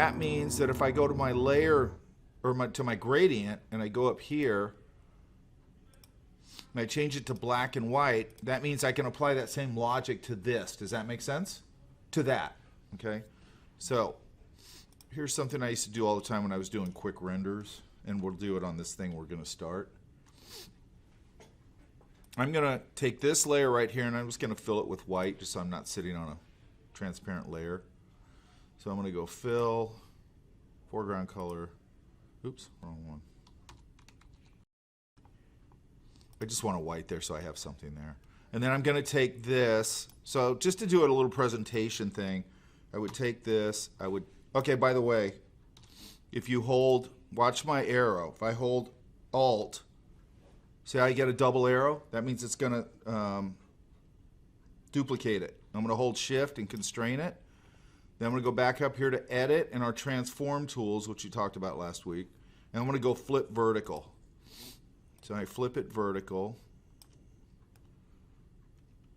that means that if I go to my layer or to my gradient and I go up here and I change it to black and white, that means I can apply that same logic to this. Does that make sense? To that, okay? So here's something I used to do all the time when I was doing quick renders, and we'll do it on this thing we're going to start. I'm going to take this layer right here, and I'm just going to fill it with white just so I'm not sitting on a transparent layer. So I'm going to go fill, foreground color. Oops, wrong one. I just want a white there so I have something there. And then I'm going to take this. So just to do it a little presentation thing, I would take this. I would, okay, by the way, if you hold, watch my arrow. If I hold Alt, see how I get a double arrow? That means it's going to duplicate it. I'm going to hold Shift and constrain it. Then I'm going to go back up here to Edit and our Transform tools, which you talked about last week. And I'm going to go Flip Vertical. So I flip it vertical.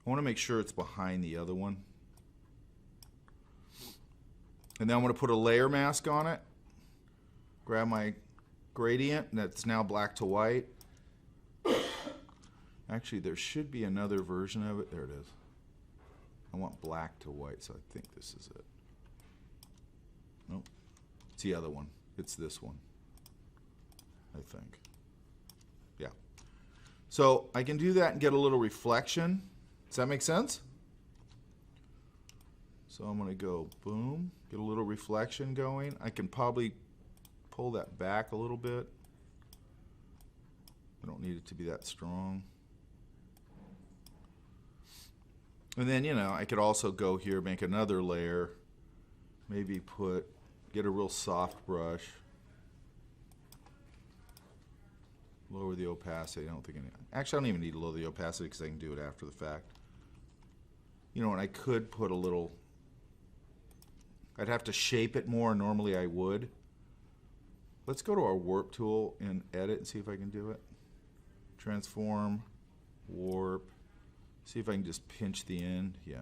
I want to make sure it's behind the other one. And then I'm going to put a layer mask on it. Grab my gradient, and that's now black to white. Actually, there should be another version of it. There it is. I want black to white, so I think this is it. Nope. It's the other one. It's this one, I think. Yeah. So I can do that and get a little reflection. Does that make sense? So I'm going to go boom, get a little reflection going. I can probably pull that back a little bit. I don't need it to be that strong. And then, you know, I could also go here, make another layer, maybe get a real soft brush, lower the opacity. I don't think actually I don't even need to lower the opacity because I can do it after the fact. You know, and I could put a little, I'd have to shape it more. Normally I would. Let's go to our warp tool and edit and see if I can do it. Transform, warp. See if I can just pinch the end. Yeah.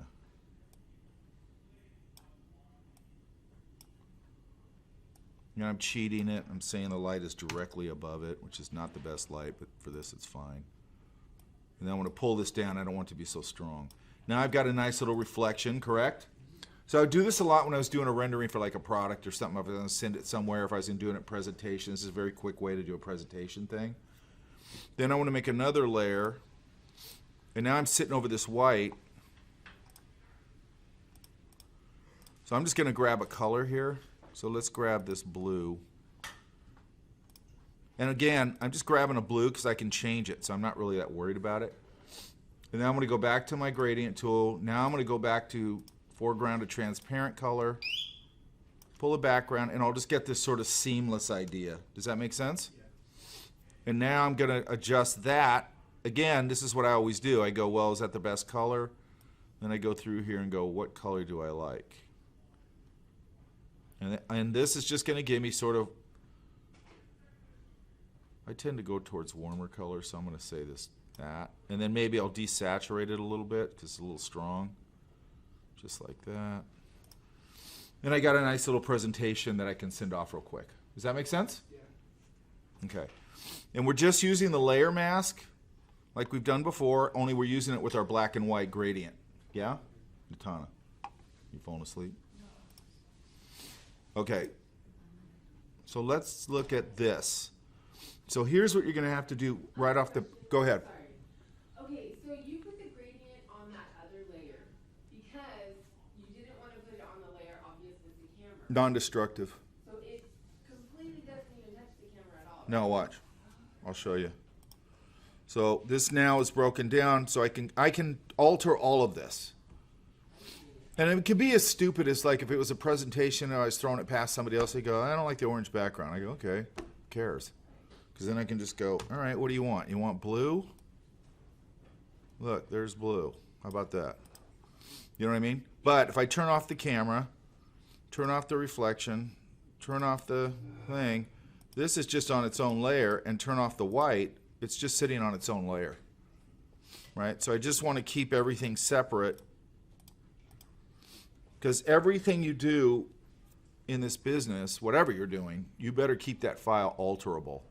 You know, I'm cheating it. I'm saying the light is directly above it, which is not the best light, but for this it's fine. And then I want to pull this down. I don't want it to be so strong. Now I've got a nice little reflection, correct? So I would do this a lot when I was doing a rendering for like a product or something. I was going to send it somewhere. If I was doing it presentation, this is a very quick way to do a presentation thing. Then I want to make another layer. And now I'm sitting over this white. So I'm just going to grab a color here. So let's grab this blue. And again, I'm just grabbing a blue because I can change it. So I'm not really that worried about it. And then I'm going to go back to my gradient tool. Now I'm going to go back to foreground to transparent color. Pull a background, and I'll just get this sort of seamless idea. Does that make sense? Yeah. And now I'm going to adjust that. Again, this is what I always do. I go, well, is that the best color? Then I go through here and go, what color do I like? And this is just going to give me sort of, I tend to go towards warmer colors, so I'm going to say that. And then maybe I'll desaturate it a little bit because it's a little strong. Just like that. And I got a nice little presentation that I can send off real quick. Does that make sense? Yeah. Okay. And we're just using the layer mask like we've done before, only we're using it with our black and white gradient. Yeah? Natana, you falling asleep? Okay. So let's look at this. So here's what you're going to have to do right off the, go ahead. Sorry. Okay, so you put the gradient on that other layer because you didn't want to put it on the layer obvious with the camera. Non-destructive. So it completely doesn't even touch the camera at all. No, watch. I'll show you. So this now is broken down, so I can alter all of this. And it could be as stupid as like if it was a presentation and I was throwing it past somebody else, they go, I don't like the orange background. I go, okay, who cares? Because then I can just go, all right, what do you want? You want blue? Look, there's blue. How about that? You know what I mean? But if I turn off the camera, turn off the reflection, turn off the thing, this is just on its own layer, and turn off the white, it's just sitting on its own layer. Right? So I just want to keep everything separate, because everything you do in this business, whatever you're doing, you better keep that file alterable.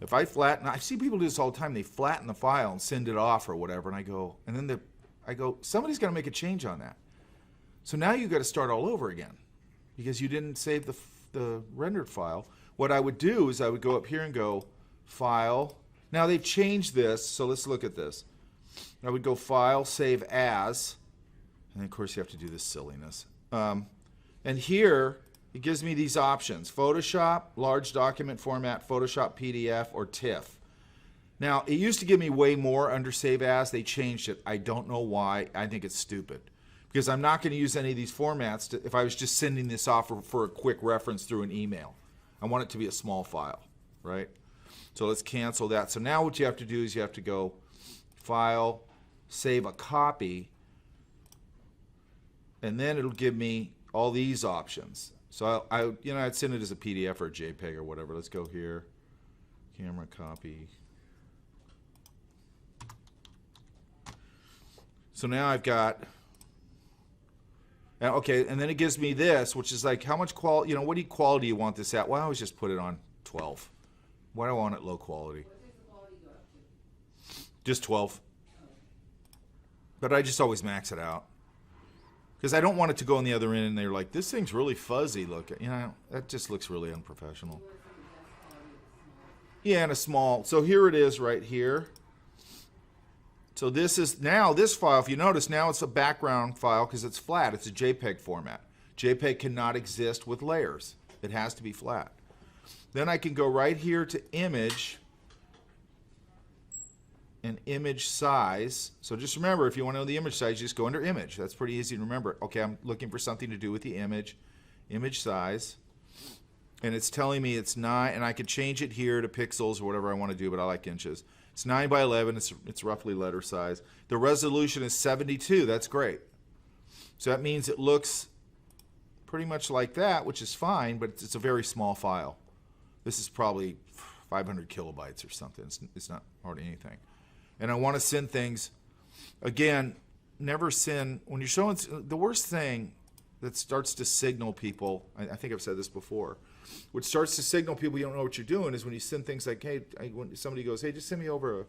If I flatten, I see people do this all the time. They flatten the file and send it off or whatever, and I go, somebody's got to make a change on that. So now you got to start all over again because you didn't save the rendered file. What I would do is I would go up here and go File. Now they've changed this, so let's look at this. I would go File, Save As, and of course you have to do this silliness. And here it gives me these options: Photoshop, large document format, Photoshop PDF, or TIFF. Now, it used to give me way more under Save As. They changed it. I don't know why. I think it's stupid. Because I'm not going to use any of these formats if I was just sending this off for a quick reference through an email. I want it to be a small file, right? So let's cancel that. So now what you have to do is you have to go File, Save a Copy, and then it'll give me all these options. So I'd send it as a PDF or a JPEG or whatever. Let's go here, camera copy. So now I've got, okay, and then it gives me this, which is like how much quality, what quality you want this at? Well, I always just put it on 12. Why do I want it low quality? What does the quality go up to? Just 12. But I just always max it out. Because I don't want it to go on the other end and they're like, this thing's really fuzzy looking. That just looks really unprofessional. Yeah, and a small. So here it is right here. So this is, now this file, if you notice, now it's a background file because it's flat. It's a JPEG format. JPEG cannot exist with layers. It has to be flat. Then I can go right here to Image and Image Size. So just remember, if you want to know the image size, just go under Image. That's pretty easy to remember. Okay, I'm looking for something to do with the image. Image Size. And it's telling me it's 9, and I could change it here to pixels or whatever I want to do, but I like inches. It's 9 by 11. It's roughly letter size. The resolution is 72. That's great. So that means it looks pretty much like that, which is fine, but it's a very small file. This is probably 500 kilobytes or something. It's not hardly anything. And I want to send things, again, never send, when you're showing, the worst thing that starts to signal people, I think I've said this before, what starts to signal people you don't know what you're doing is when you send things like, hey, when somebody goes, hey, just send me over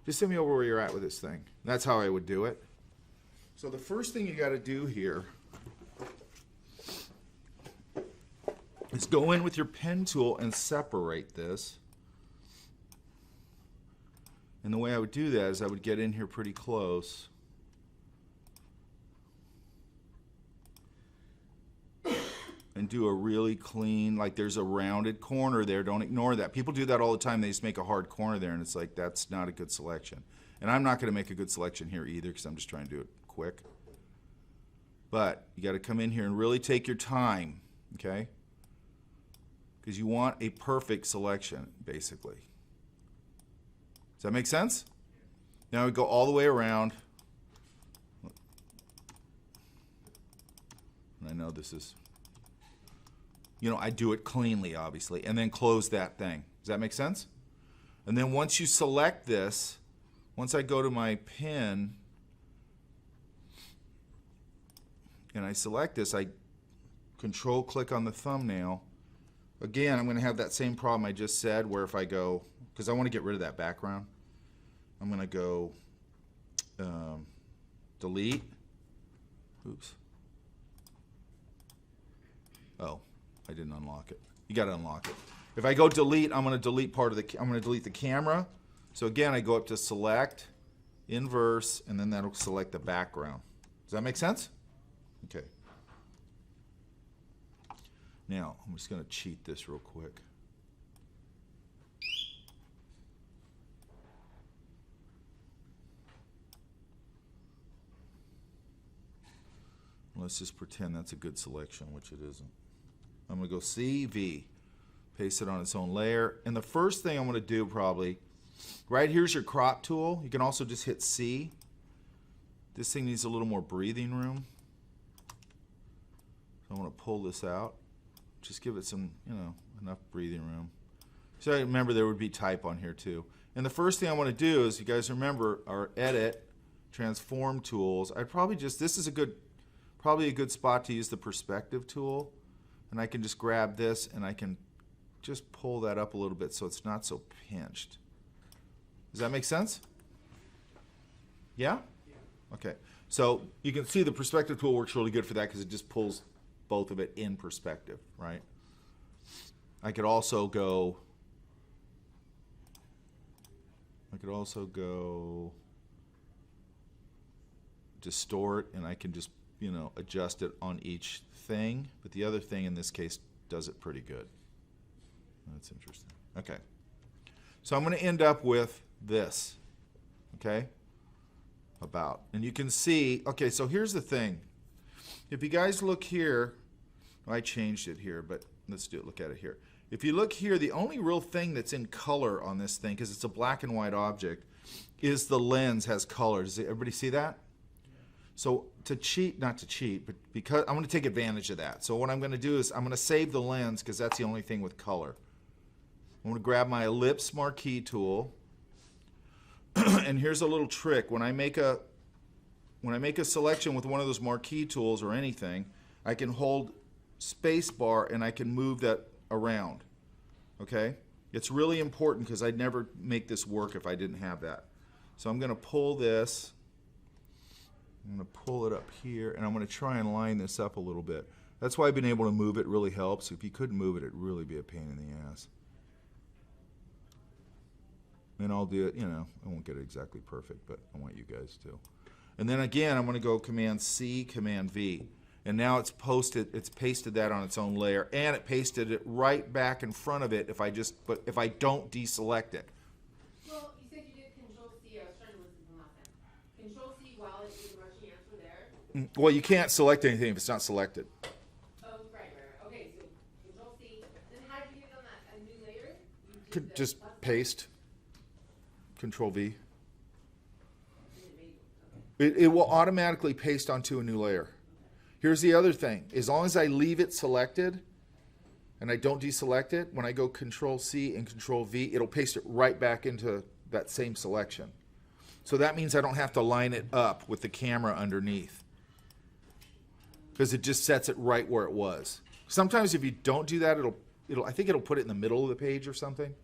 where you're at with this thing. And that's how I would do it. So the first thing you got to do here is go in with your pen tool and separate this. And the way I would do that is I would get in here pretty close. And do a really clean, like there's a rounded corner there. Don't ignore that. People do that all the time. They just make a hard corner there, and it's like, that's not a good selection. And I'm not going to make a good selection here either because I'm just trying to do it quick. But you got to come in here and really take your time, okay? Because you want a perfect selection, basically. Does that make sense? Now we go all the way around. And I know this is, I do it cleanly, obviously, and then close that thing. Does that make sense? And then once you select this, once I go to my pen and I select this, I control click on the thumbnail. Again, I'm going to have that same problem I just said where if I go, because I want to get rid of that background, I'm going to go delete. Oops. Oh, I didn't unlock it. You got to unlock it. If I go delete, I'm going to delete I'm going to delete the camera. So again, I go up to select, inverse, and then that'll select the background. Does that make sense? Okay. Now, I'm just going to cheat this real quick. Let's just pretend that's a good selection, which it isn't. I'm going to go CV, paste it on its own layer. And the first thing I'm going to do probably, right here's your crop tool. You can also just hit C. This thing needs a little more breathing room. So I want to pull this out. Just give it some, enough breathing room. So I remember there would be type on here too. And the first thing I want to do is, you guys remember our edit, transform tools. I'd probably just, this is probably a good spot to use the perspective tool. and I can just grab this and I can just pull that up a little bit so it's not so pinched. Does that make sense? Yeah? Okay. So you can see the perspective tool works really good for that because it just pulls both of it in perspective, right? I could also go distort, and I can just, you know, adjust it on each thing. But the other thing in this case does it pretty good. That's interesting. Okay. So I'm going to end up with this. Okay? About. And you can see, okay, so here's the thing. If you guys look here, I changed it here, but let's look at it here. If you look here, the only real thing that's in color on this thing, because it's a black and white object, is the lens has color. Does everybody see that? So to cheat, not to cheat, but because I'm going to take advantage of that. So what I'm going to do is I'm going to save the lens because that's the only thing with color. I'm going to grab my ellipse marquee tool. And here's a little trick. When I make a selection with one of those marquee tools or anything, I can hold space bar and I can move that around. Okay? It's really important because I'd never make this work if I didn't have that. So I'm going to pull this. I'm going to pull it up here, and I'm going to try and line this up a little bit. That's why I've been able to move it really helps. If you couldn't move it, it'd really be a pain in the ass. And I'll do it, you know, I won't get it exactly perfect, but I want you guys to. And then again, I'm going to go Command C, Command V. And now it's pasted that on its own layer, and it pasted it right back in front of it if I don't deselect it. Well, you said you did Control C. I was trying to listen from last time. Control C while it did the rushing answer there. Well, you can't select anything if it's not selected. Oh, right. Okay, so Control C. Then how did you get on that a new layer? You did the Just plus paste. Control V. and it made- okay. It will automatically paste onto a new layer. Here's the other thing. As long as I leave it selected and I don't deselect it, when I go Control C and Control V, it'll paste it right back into that same selection. So that means I don't have to line it up with the camera underneath, because it just sets it right where it was. Sometimes if you don't do that, I think it'll put it in the middle of the page or something.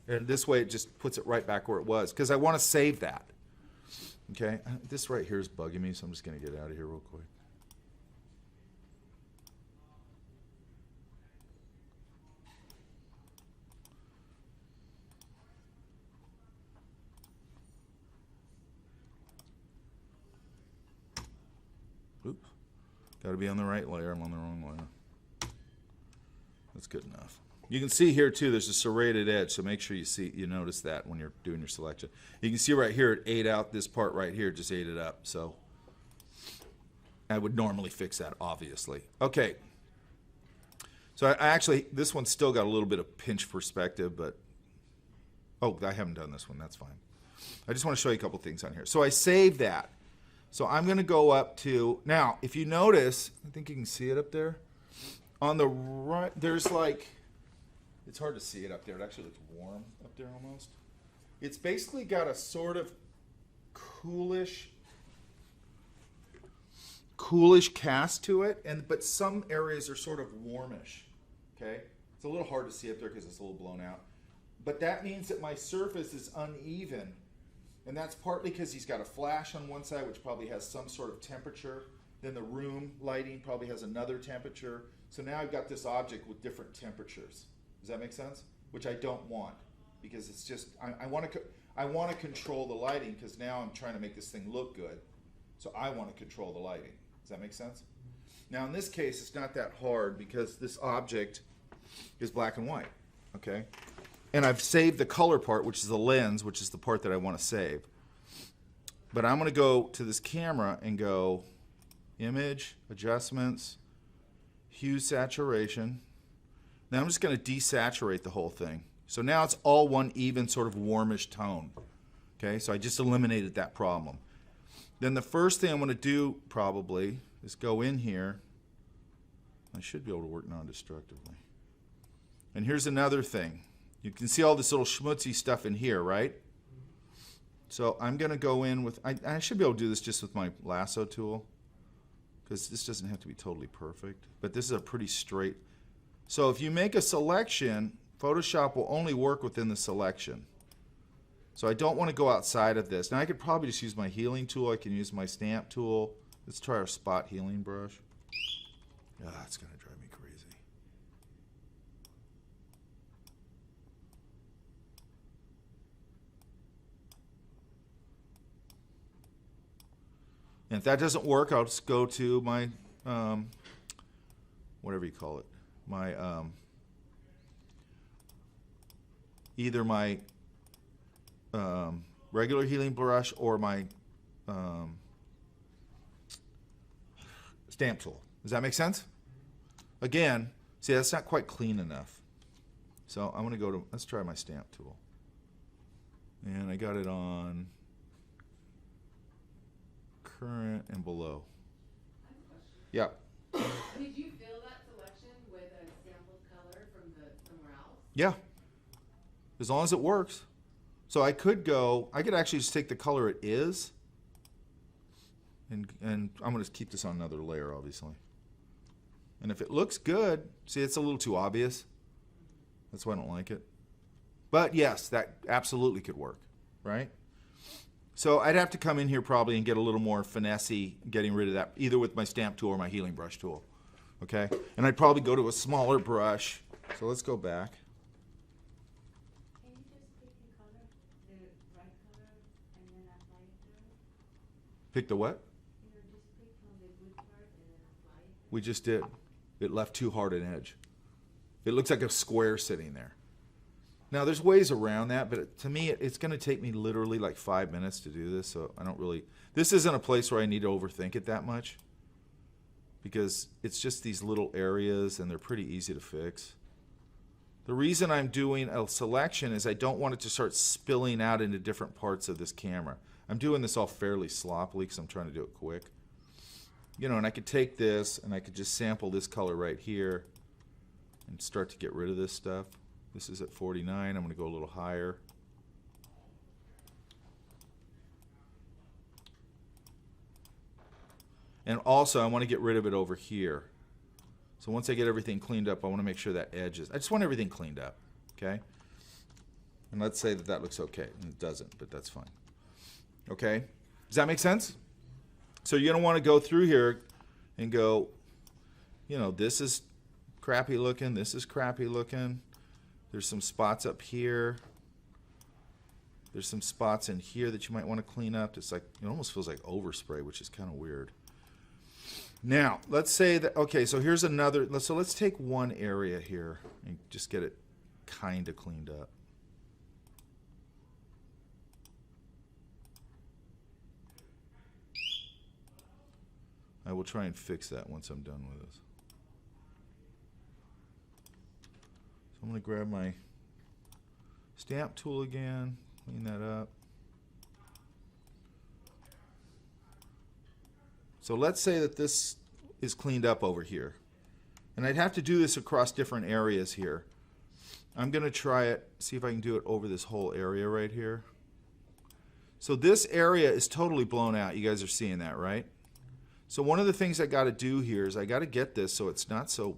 And this way it just puts it right back where it was, because I want to save that. Okay, this right here is bugging me, so I'm just going to get out of here real quick. Oops, got to be on the right layer. I'm on the wrong layer. That's good enough. You can see here too, there's a serrated edge, so make sure you notice that when you're doing your selection. You can see right here, it ate out this part right here, just ate it up. So I would normally fix that, obviously. Okay. So I actually, this one's still got a little bit of pinch perspective, but, oh, I haven't done this one, that's fine. I just want to show you a couple things on here. So I saved that. So I'm going to go up to, now, if you notice, I think you can see it up there. On the right, there's like, it's hard to see it up there. It actually looks warm up there almost. It's basically got a sort of coolish cast to it, but some areas are sort of warmish. Okay? It's a little hard to see up there because it's a little blown out. But that means that my surface is uneven. And that's partly because he's got a flash on one side, which probably has some sort of temperature. Then the room lighting probably has another temperature. So now I've got this object with different temperatures. Does that make sense? Which I don't want, because it's just, I want to control the lighting, because now I'm trying to make this thing look good. So I want to control the lighting. Does that make sense? Now in this case, it's not that hard because this object is black and white. Okay? And I've saved the color part, which is the lens, which is the part that I want to save. But I'm going to go to this camera and go Image, Adjustments, Hue Saturation. Now I'm just going to desaturate the whole thing. So now it's all one even sort of warmish tone. Okay, so I just eliminated that problem. Then the first thing I'm going to do probably is go in here. I should be able to work non-destructively. And here's another thing. You can see all this little schmutzy stuff in here, right? So I'm going to go in with, I should be able to do this just with my lasso tool, because this doesn't have to be totally perfect. But this is a pretty straight, So if you make a selection, Photoshop will only work within the selection. So I don't want to go outside of this. Now I could probably just use my healing tool. I can use my stamp tool. Let's try our spot healing brush. Ah, it's going to drive me crazy. And if that doesn't work, I'll just go to my, whatever you call it, my, either my regular healing brush or my stamp tool. Does that make sense? Again, see, that's not quite clean enough. So I'm going to go to, let's try my stamp tool. And I got it on current and below. Yeah. Did you fill that selection with a sampled color from somewhere else? Yeah. As long as it works. So I could actually just take the color it is, and I'm going to keep this on another layer, obviously. And if it looks good, see, it's a little too obvious. That's why I don't like it. But yes, that absolutely could work, right? So I'd have to come in here probably and get a little more finessey, getting rid of that, either with my stamp tool or my healing brush tool. Okay? And I'd probably go to a smaller brush. So let's go back. Can you just pick the color, the right color, and then apply it there? Pick the what? You know, just pick from the good part and then apply it. We just did. It left too hard an edge. It looks like a square sitting there. Now, there's ways around that, but to me, it's going to take me literally like 5 minutes to do this, so I don't really... This isn't a place where I need to overthink it that much, because it's just these little areas, and they're pretty easy to fix. The reason I'm doing a selection is I don't want it to start spilling out into different parts of this camera. I'm doing this all fairly sloppily because I'm trying to do it quick. You know, and I could take this, and I could just sample this color right here and start to get rid of this stuff. This is at 49. I'm going to go a little higher. And also, I want to get rid of it over here. So once I get everything cleaned up, I want to make sure that edge is... I just want everything cleaned up, okay? And let's say that that looks okay. And it doesn't, but that's fine. Okay? Does that make sense? So you're going to want to go through here and go, you know, this is crappy looking, this is crappy looking. There's some spots up here. There's some spots in here that you might want to clean up. It's like, it almost feels like overspray, which is kind of weird. Now, let's say that, okay, so here's another, so let's take one area here and just get it kind of cleaned up. I will try and fix that once I'm done with this. So I'm going to grab my stamp tool again, clean that up. So let's say that this is cleaned up over here. And I'd have to do this across different areas here. I'm going to try it, see if I can do it over this whole area right here. So this area is totally blown out. You guys are seeing that, right? So one of the things I got to do here is I got to get this so it's not so...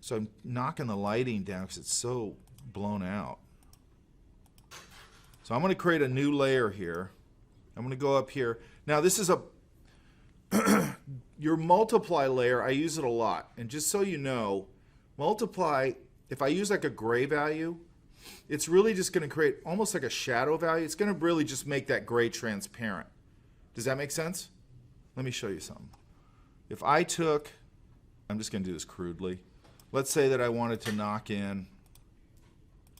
So I'm knocking the lighting down because it's so blown out. So I'm going to create a new layer here. I'm going to go up here. Now this is a... your multiply layer, I use it a lot. And just so you know, multiply, if I use like a gray value, it's really just going to create almost like a shadow value. It's going to really just make that gray transparent. Does that make sense? Let me show you something. If I took, I'm just going to do this crudely. Let's say that I wanted to knock in,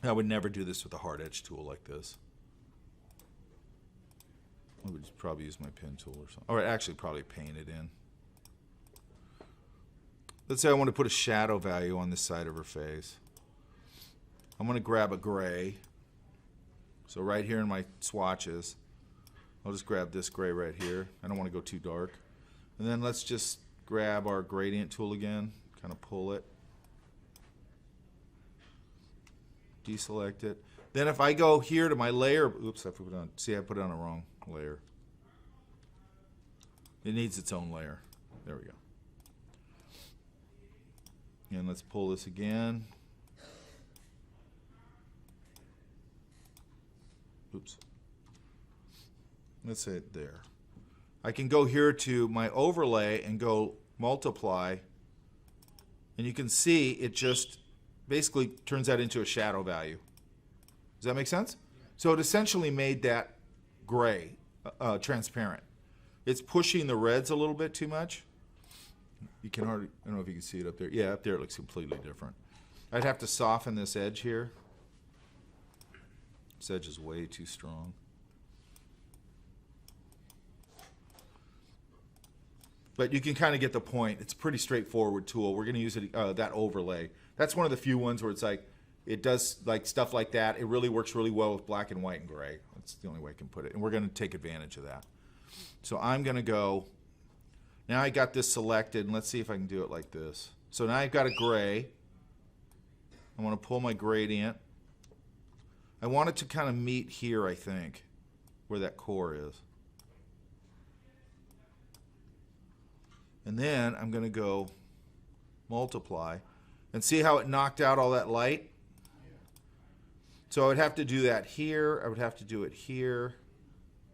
I would never do this with a hard edge tool like this. I would probably use my pen tool or something. Or actually probably paint it in. Let's say I want to put a shadow value on this side of her face. I'm going to grab a gray. So right here in my swatches, I'll just grab this gray right here. I don't want to go too dark. And then let's just grab our gradient tool again, kind of pull it. Deselect it. Then if I go here to my layer, oops, I put it on, see I put it on the wrong layer. It needs its own layer. There we go. And let's pull this again. Oops. Let's say it there. I can go here to my overlay and go multiply. And you can see it just basically turns that into a shadow value. Does that make sense? So it essentially made that gray, transparent. It's pushing the reds a little bit too much. You can hardly, I don't know if you can see it up there. Yeah, up there it looks completely different. I'd have to soften this edge here. This edge is way too strong. But you can kind of get the point. It's a pretty straightforward tool. We're going to use it, that overlay. That's one of the few ones where it's like, it does like stuff like that. It really works really well with black and white and gray. That's the only way I can put it. And we're going to take advantage of that. So I'm going to go, now I got this selected, and let's see if I can do it like this. So now I've got a gray. I want to pull my gradient. I want it to kind of meet here, I think, where that core is. And then I'm going to go multiply and see how it knocked out all that light. So I would have to do that here. I would have to do it here.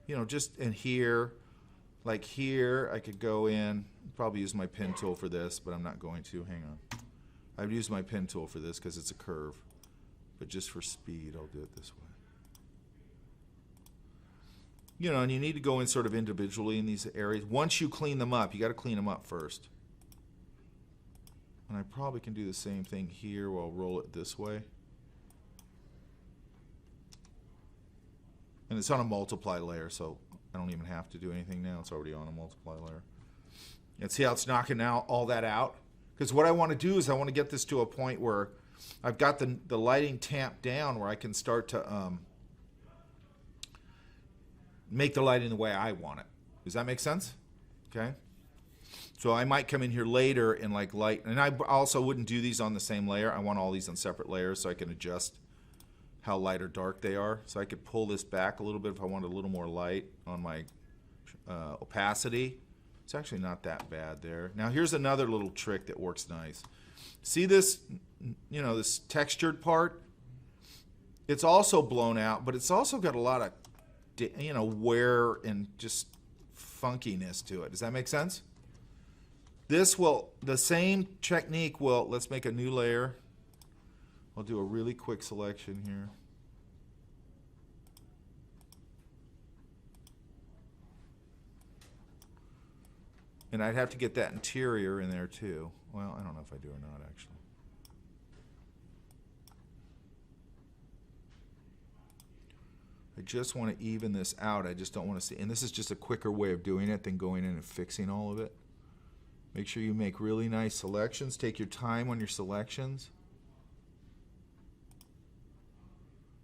You know, just in here. Like here, I could go in, probably use my pen tool for this, but I'm not going to. Hang on. I would use my pen tool for this because it's a curve. But just for speed, I'll do it this way. You know, and you need to go in sort of individually in these areas. Once you clean them up, you got to clean them up first. And I probably can do the same thing here where I'll roll it this way. And it's on a multiply layer, so I don't even have to do anything now. It's already on a multiply layer. And see how it's knocking out all that out? Because what I want to do is I want to get this to a point where I've got the lighting tamped down where I can start to make the lighting the way I want it. Does that make sense? Okay. So I might come in here later and like light, and I also wouldn't do these on the same layer. I want all these on separate layers so I can adjust how light or dark they are. So I could pull this back a little bit if I wanted a little more light on my opacity. It's actually not that bad there. Now here's another little trick that works nice. See this, you know, this textured part? It's also blown out, but it's also got a lot of, you know, wear and just funkiness to it. Does that make sense? This will, the same technique will, let's make a new layer. I'll do a really quick selection here. And I'd have to get that interior in there too. Well, I don't know if I do or not actually. I just want to even this out. I just don't want to see, and this is just a quicker way of doing it than going in and fixing all of it. Make sure you make really nice selections. Take your time on your selections.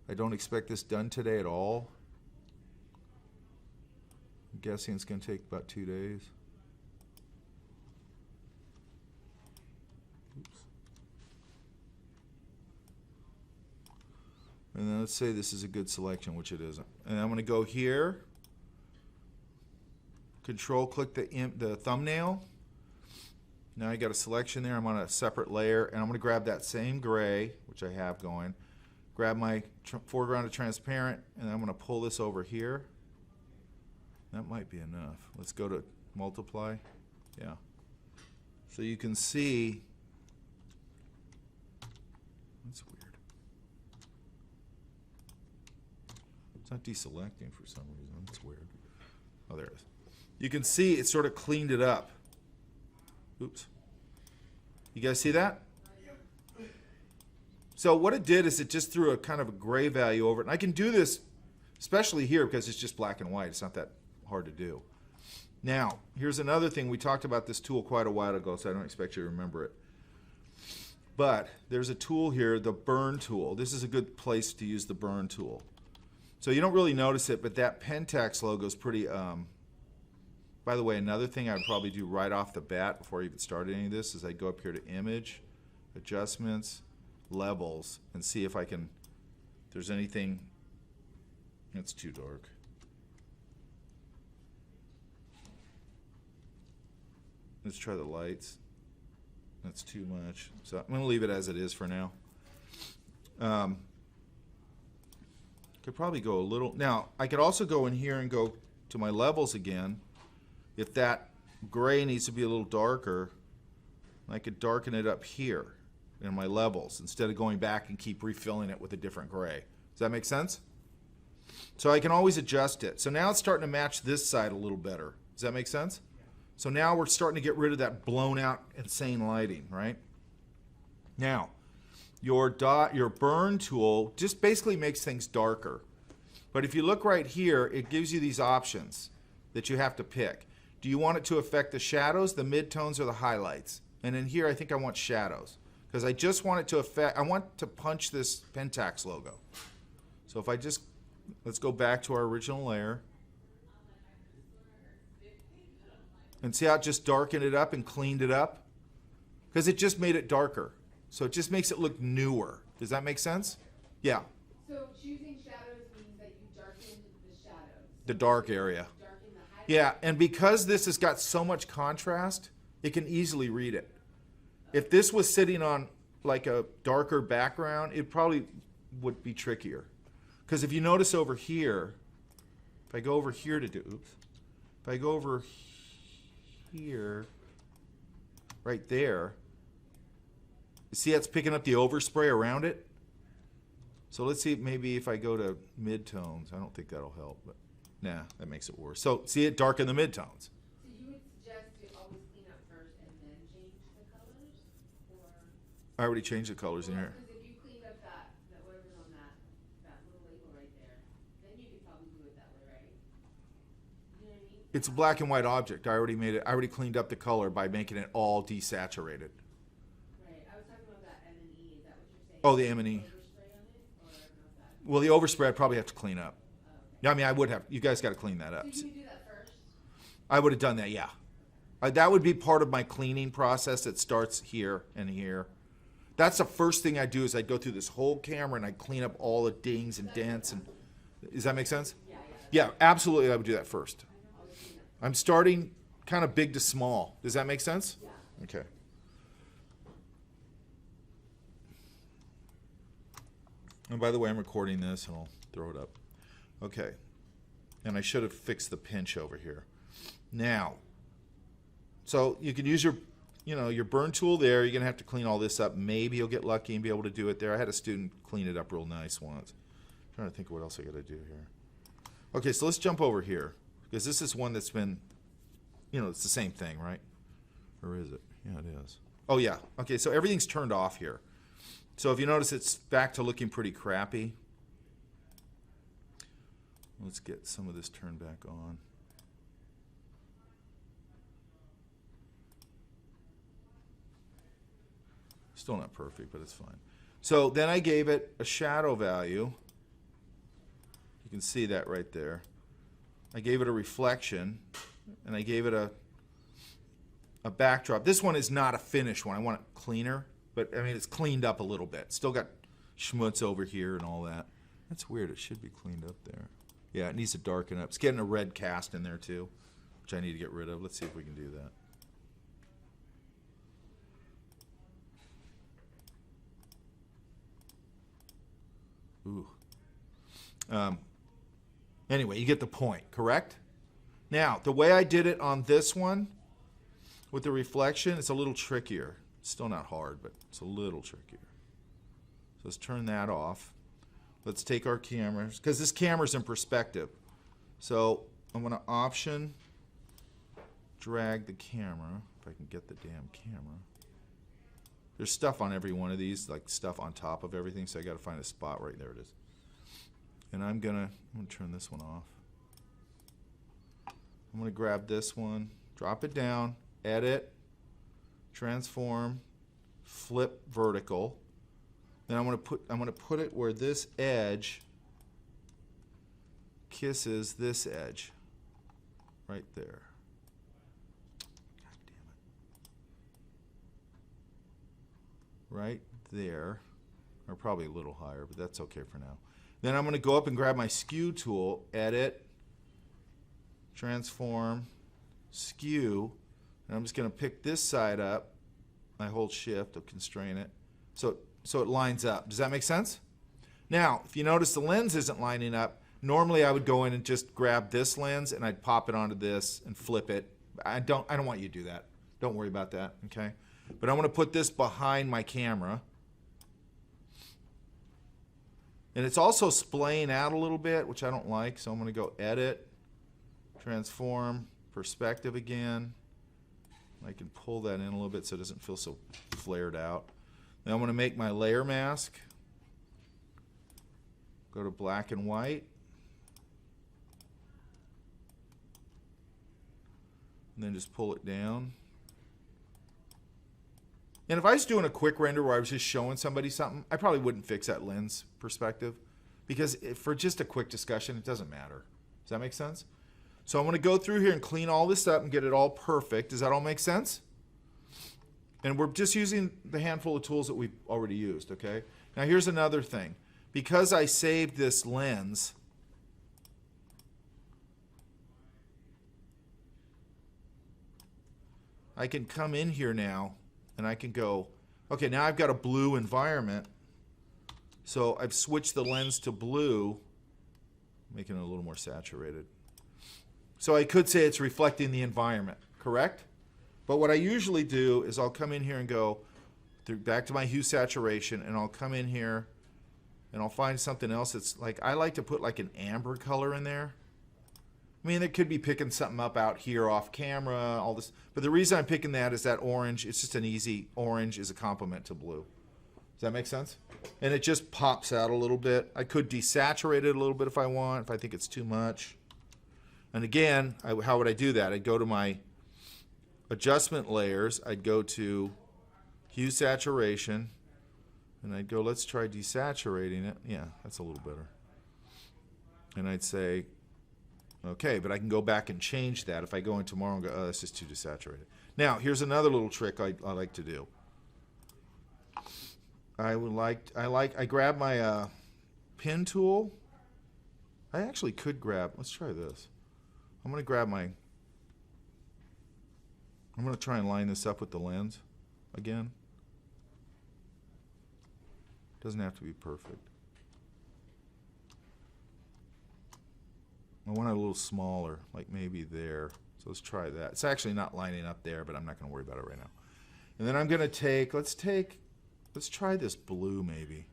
I don't expect this done today at all. I'm guessing it's going to take about 2 days. Oops. And then let's say this is a good selection, which it isn't. And I'm going to go here, Control click the thumbnail. Now I got a selection there. I'm on a separate layer, and I'm going to grab that same gray, which I have going. Grab my foreground to transparent, and I'm going to pull this over here. That might be enough. Let's go to multiply. Yeah. So you can see. That's weird. It's not deselecting for some reason. That's weird. Oh, there it is. You can see it sort of cleaned it up. Oops. You guys see that? So what it did is it just threw a kind of a gray value over it. And I can do this, especially here, because it's just black and white. It's not that hard to do. Now, here's another thing. We talked about this tool quite a while ago, so I don't expect you to remember it. But there's a tool here, the burn tool. This is a good place to use the burn tool. So you don't really notice it, but that Pentax logo is pretty... by the way, another thing I would probably do right off the bat before I even started any of this is I'd go up here to Image, Adjustments, Levels, and see if I can, if there's anything, it's too dark. Let's try the lights. That's too much. So I'm going to leave it as it is for now. Could probably go a little. Now, I could also go in here and go to my levels again. If that gray needs to be a little darker, I could darken it up here in my levels instead of going back and keep refilling it with a different gray. Does that make sense? So I can always adjust it. So now it's starting to match this side a little better. Does that make sense? So now we're starting to get rid of that blown out insane lighting, right? Now, your burn tool just basically makes things darker. But if you look right here, it gives you these options that you have to pick. Do you want it to affect the shadows, the midtones, or the highlights? And in here, I think I want shadows because I just want it to affect, I want to punch this Pentax logo. So if I just, let's go back to our original layer. And see how it just darkened it up and cleaned it up? Because it just made it darker. So it just makes it look newer. Does that make sense? Yeah. So choosing shadows means that you darken the shadows. The dark area. Darken the highlights. Yeah, and because this has got so much contrast, it can easily read it. If this was sitting on like a darker background, it probably would be trickier. Because if you notice over here, if I go over here to do, oops, if I go over here, right there, you see it's picking up the overspray around it? So let's see, maybe if I go to midtones, I don't think that'll help, but nah, that makes it worse. So see it darken the midtones. So you would suggest to always clean up first and then change the colors? Or? I already changed the colors in here. Because if you cleaned up that whatever's on that little label right there, then you could probably do it that way, right? You know what I mean? It's a black and white object. I already made it. I already cleaned up the color by making it all desaturated. Right. I was talking about that M&E. Is that what you're saying? Oh, the M&E. Overspray on it? Or not that? Well, the overspray I'd probably have to clean up. Yeah, I mean, I would have. You guys got to clean that up. So you would do that first? I would have done that, yeah. That would be part of my cleaning process that starts here and here. That's the first thing I do is I go through this whole camera and I clean up all the dings and dents. And does that make sense? Yeah. Yeah, absolutely. I would do that first. I'm starting kind of big to small. Does that make sense? Yeah. Okay. And by the way, I'm recording this and I'll throw it up. Okay. And I should have fixed the pinch over here. Now, so you can use your, your burn tool there. You're going to have to clean all this up. Maybe you'll get lucky and be able to do it there. I had a student clean it up real nice once. I'm trying to think of what else I got to do here. Okay, so let's jump over here because this is one that's been, it's the same thing, right? Or is it? Yeah, it is. Oh, yeah. Okay, so everything's turned off here. So if you notice, it's back to looking pretty crappy. Let's get some of this turned back on. Still not perfect, but it's fine. So then I gave it a shadow value. You can see that right there. I gave it a reflection, and I gave it a backdrop. This one is not a finished one. I want it cleaner, but I mean, it's cleaned up a little bit. Still got schmutz over here and all that. That's weird. It should be cleaned up there. Yeah, it needs to darken up. It's getting a red cast in there too, which I need to get rid of. Let's see if we can do that. Ooh. Anyway, you get the point, correct? Now, the way I did it on this one with the reflection, it's a little trickier. It's still not hard, but it's a little trickier. So let's turn that off. Let's take our cameras, because this camera's in perspective. So I'm going to option, drag the camera, if I can get the damn camera. There's stuff on every one of these, like stuff on top of everything, so I got to find a spot right there. It is. And I'm gonna turn this one off. I'm gonna grab this one, drop it down, edit, transform, flip vertical. Then I'm gonna put it where this edge kisses this edge, right there. God damn it. Right there, or probably a little higher, but that's okay for now. Then I'm going to go up and grab my skew tool, edit, transform, skew, and I'm just going to pick this side up I hold shift to constrain it. So it lines up. Does that make sense? Now, if you notice the lens isn't lining up, normally I would go in and just grab this lens and I'd pop it onto this and flip it. I don't want you to do that. Don't worry about that, okay? But I want to put this behind my camera. And it's also splaying out a little bit, which I don't like, so I'm going to go Edit, Transform, Perspective again. I can pull that in a little bit so it doesn't feel so flared out. Now I'm going to make my layer mask. Go to black and white. And then just pull it down. And if I was doing a quick render where I was just showing somebody something, I probably wouldn't fix that lens perspective. Because for just a quick discussion, it doesn't matter. Does that make sense? So I'm going to go through here and clean all this up and get it all perfect. Does that all make sense? And we're just using the handful of tools that we've already used, okay? Now here's another thing. Because I saved this lens, I can come in here now and I can go, okay, now I've got a blue environment. So I've switched the lens to blue, making it a little more saturated. So I could say it's reflecting the environment, correct? But what I usually do is I'll come in here and go back to my hue saturation, and I'll come in here and I'll find something else that's like, I like to put like an amber color in there. I mean, it could be picking something up out here off camera, all this. But the reason I'm picking that is that orange, it's just an easy, orange is a complement to blue. Does that make sense? And it just pops out a little bit. I could desaturate it a little bit if I want, if I think it's too much. And again, how would I do that? I'd go to my adjustment layers. I'd go to hue saturation. And I'd go, let's try desaturating it. Yeah, that's a little better. And I'd say, okay, but I can go back and change that. If I go in tomorrow and go, oh, this is too desaturated. Now, here's another little trick I like to do. I grab my pen tool. I actually could grab, let's try this. I'm going to grab I'm going to try and line this up with the lens again. Doesn't have to be perfect. I want it a little smaller, like maybe there. So let's try that. It's actually not lining up there, but I'm not going to worry about it right now. And then I'm going to take, let's try this blue maybe.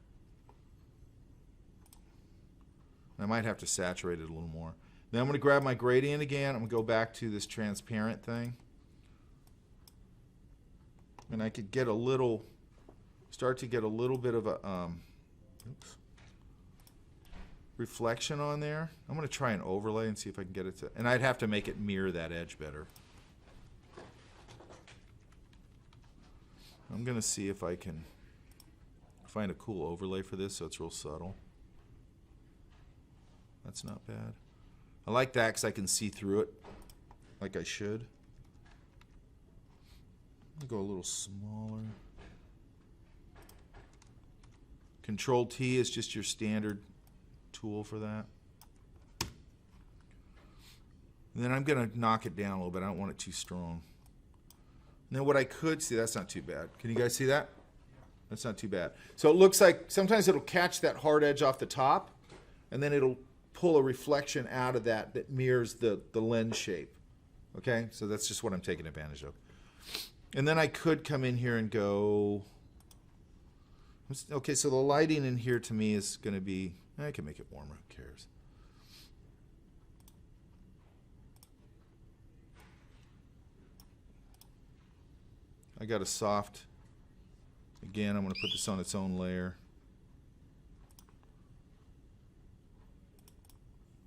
I might have to saturate it a little more. Then I'm going to grab my gradient again. I'm going to go back to this transparent thing. And I could get a little, start to get a little bit of a reflection on there. I'm going to try an overlay and see if I can get it to, and I'd have to make it mirror that edge better. I'm going to see if I can find a cool overlay for this so it's real subtle. That's not bad. I like that because I can see through it like I should. I'll go a little smaller. Control T is just your standard tool for that. And then I'm going to knock it down a little bit. I don't want it too strong. And then what I could see, that's not too bad. Can you guys see that? That's not too bad. So it looks like sometimes it'll catch that hard edge off the top, and then it'll pull a reflection out of that that mirrors the lens shape. Okay, so that's just what I'm taking advantage of. And then I could come in here and go, okay, so the lighting in here to me is going to be, I can make it warmer, who cares? I got a soft, again, I'm going to put this on its own layer.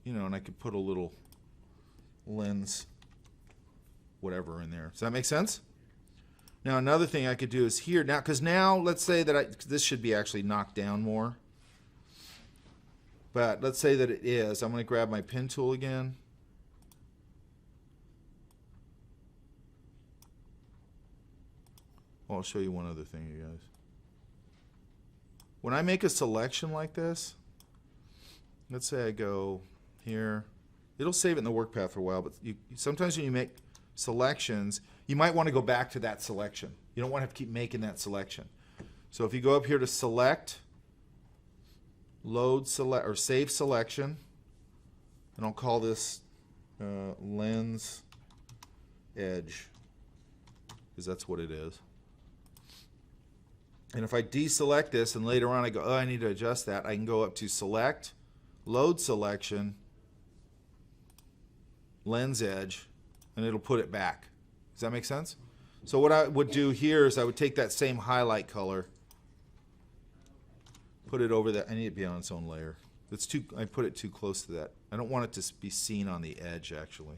You know, and I could put a little lens, whatever in there. Does that make sense? Now another thing I could do is here, now, because now let's say that this should be actually knocked down more. But let's say that it is. I'm going to grab my pen tool again. Well, I'll show you one other thing, you guys. When I make a selection like this, let's say I go here, it'll save it in the work path for a while, but sometimes when you make selections, you might want to go back to that selection. You don't want to have to keep making that selection. So if you go up here to select, load select, or save selection, and I'll call this lens edge, because that's what it is. And if I deselect this and later on I go, oh, I need to adjust that, I can go up to select, load selection, lens edge, and it'll put it back. Does that make sense? So what I would do here is I would take that same highlight color, put it over that. I need it to be on its own layer. It's too, I put it too close to that. I don't want it to be seen on the edge, actually.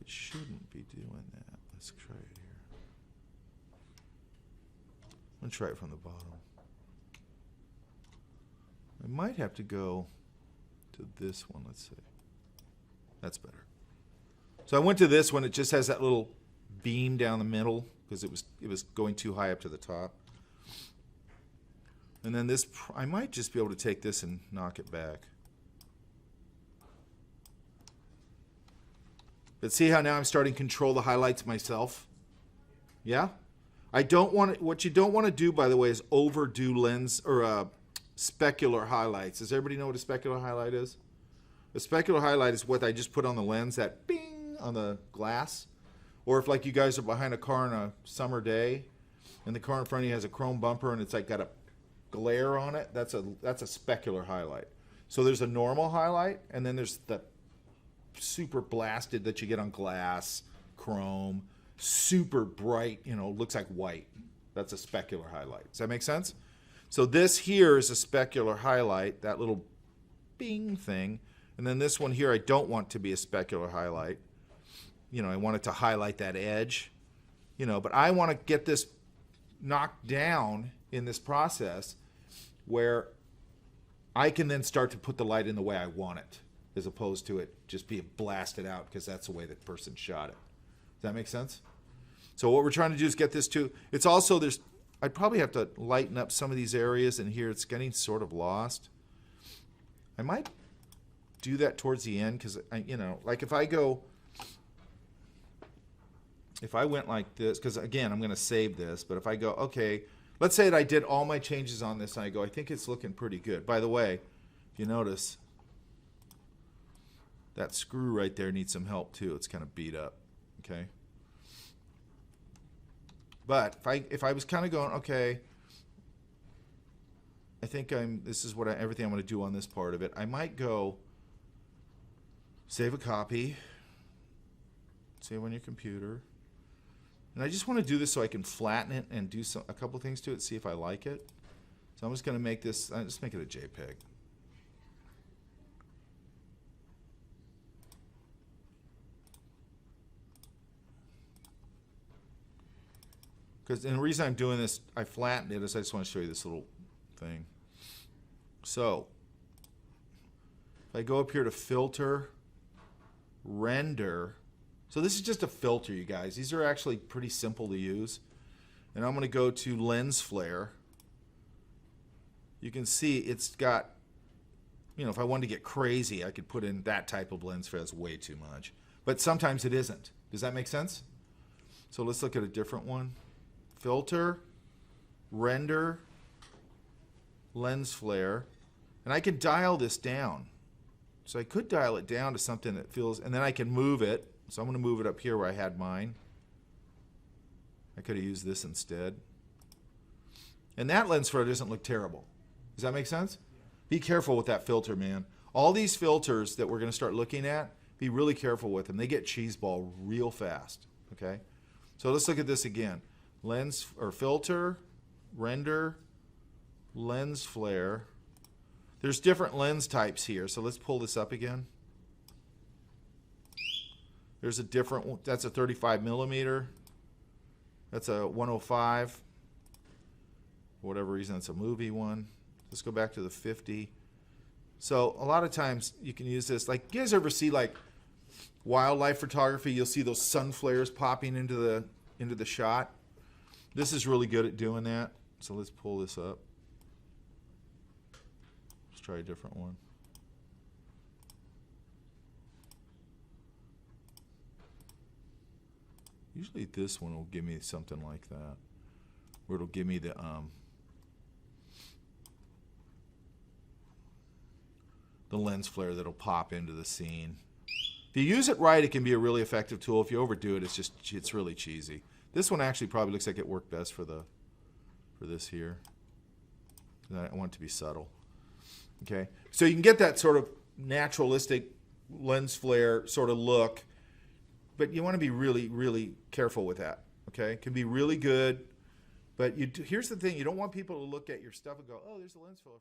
It shouldn't be doing that. Let's try it here. I'm going to try it from the bottom. I might have to go to this one, let's see. That's better. So I went to this one. It just has that little beam down the middle because it was going too high up to the top. And then this, I might just be able to take this and knock it back. But see how now I'm starting to control the highlights myself? Yeah? I don't want it, what you don't want to do, by the way, is overdo lens or specular highlights. Does everybody know what a specular highlight is? A specular highlight is what I just put on the lens, that bing on the glass. Or if like you guys are behind a car on a summer day and the car in front of you has a chrome bumper and it's like got a glare on it, that's a specular highlight. So there's a normal highlight and then there's the super blasted that you get on glass, chrome, super bright, you know, looks like white. That's a specular highlight. Does that make sense? So this here is a specular highlight, that little bing thing. And then this one here I don't want to be a specular highlight. You know, I want it to highlight that edge. You know, but I want to get this knocked down in this process where I can then start to put the light in the way I want it, as opposed to it just being blasted out because that's the way that person shot it. Does that make sense? So what we're trying to do is get this to, it's also, I'd probably have to lighten up some of these areas, and here it's getting sort of lost. I might do that towards the end because, you know, like if I went like this, because again, I'm going to save this, but if I go, okay, let's say that I did all my changes on this and I go, I think it's looking pretty good. By the way, if you notice, that screw right there needs some help too. It's kind of beat up, okay? But if I was kind of going, okay, I think this is what everything I'm going to do on this part of it. I might go save a copy, save on your computer. And I just want to do this so I can flatten it and do a couple things to it, see if I like it. So I'm just going to make this, just make it a JPEG. And the reason I'm doing this, I flattened it, is I just want to show you this little thing. So, if I go up here to filter, render, so this is just a filter, you guys. These are actually pretty simple to use. And I'm going to go to lens flare. You can see it's got, you know, if I wanted to get crazy, I could put in that type of lens flare. That's way too much. But sometimes it isn't. Does that make sense? So let's look at a different one. Filter, render, lens flare, and I can dial this down. So I could dial it down to something that feels, and then I can move it. So I'm going to move it up here where I had mine. I could have used this instead. And that lens flare doesn't look terrible. Does that make sense? Be careful with that filter, man. All these filters that we're going to start looking at, be really careful with them. They get cheeseball real fast. Okay? So let's look at this again. Lens or filter, render, lens flare. There's different lens types here, so let's pull this up again. There's a different one. That's a 35 millimeter. That's a 105. For whatever reason, it's a movie one. Let's go back to the 50. So a lot of times you can use this. Like, you guys ever see like wildlife photography? You'll see those sun flares popping into the shot. This is really good at doing that. So let's pull this up. Let's try a different one. Usually this one will give me something like that, where it'll give me the lens flare that'll pop into the scene. If you use it right, it can be a really effective tool. If you overdo it, it's really cheesy. This one actually probably looks like it worked best for this here. I want it to be subtle. Okay, so you can get that sort of naturalistic lens flare sort of look, but you want to be really, really careful with that. Okay, it can be really good, but here's the thing: you don't want people to look at your stuff and go, "Oh, there's a lens flare."